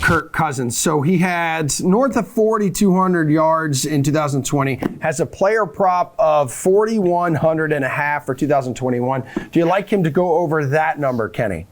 Kirk Cousins. So he had north of 4,200 yards in 2020, has a player prop of 4,100 and a half for 2021. Do you like him to go over that number, Kenny?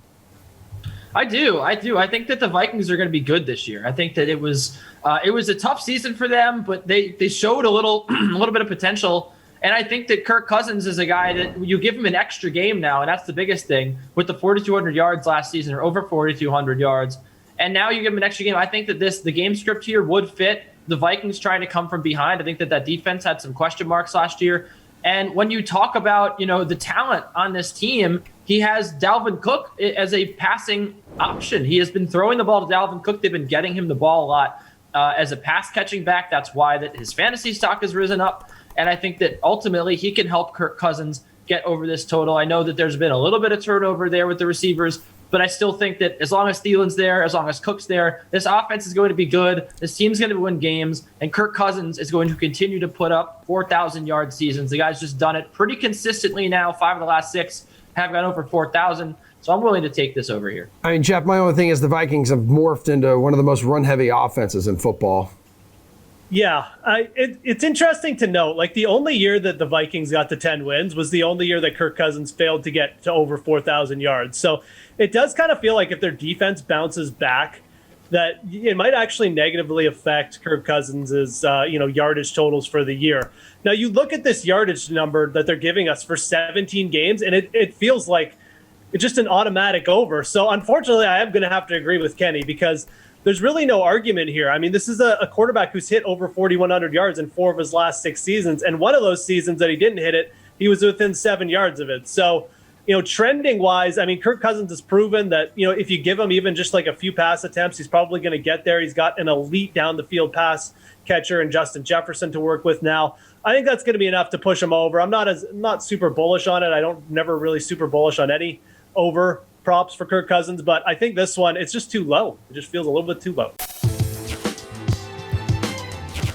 I do. I think that the Vikings are going to be good this year. I think that it was a tough season for them, but they showed a little bit of potential. And I think that Kirk Cousins is a guy that you give him an extra game now, and that's the biggest thing with the 4,200 yards last season, or over 4,200 yards. And now you give him an extra game. I think that the game script here would fit the Vikings trying to come from behind. I think that defense had some question marks last year. And when you talk about, the talent on this team, he has Dalvin Cook as a passing option. He has been throwing the ball to Dalvin Cook. They've been getting him the ball a lot as a pass catching back. That's why that his fantasy stock has risen up. And I think that ultimately he can help Kirk Cousins get over this total. I know that there's been a little bit of turnover there with the receivers, but I still think that as long as Thielen's there, as long as Cook's there, this offense is going to be good. This team's going to win games, and Kirk Cousins is going to continue to put up 4,000-yard seasons. The guy's just done it pretty consistently now. 5 of the last 6 have gone over 4,000. So I'm willing to take this over here. I mean, Geoff, my only thing is the Vikings have morphed into one of the most run-heavy offenses in football. Yeah, it's interesting to note, like the only year that the Vikings got to 10 wins was the only year that Kirk Cousins failed to get to over 4,000 yards. So it does kind of feel like if their defense bounces back, that it might actually negatively affect Kirk Cousins' yardage totals for the year. Now you look at this yardage number that they're giving us for 17 games, and it feels like it's just an automatic over. So unfortunately, I am going to have to agree with Kenny because there's really no argument here. I mean, this is a quarterback who's hit over 4,100 yards in 4 of his last 6 seasons. And one of those seasons that he didn't hit it, he was within 7 yards of it. So, trending wise, I mean, Kirk Cousins has proven that, if you give him even just like a few pass attempts, he's probably going to get there. He's got an elite down the field pass catcher and Justin Jefferson to work with now. I think that's going to be enough to push him over. I'm not super bullish on it. Never really super bullish on any over props for Kirk Cousins, but I think this one, it's just too low. It just feels a little bit too low.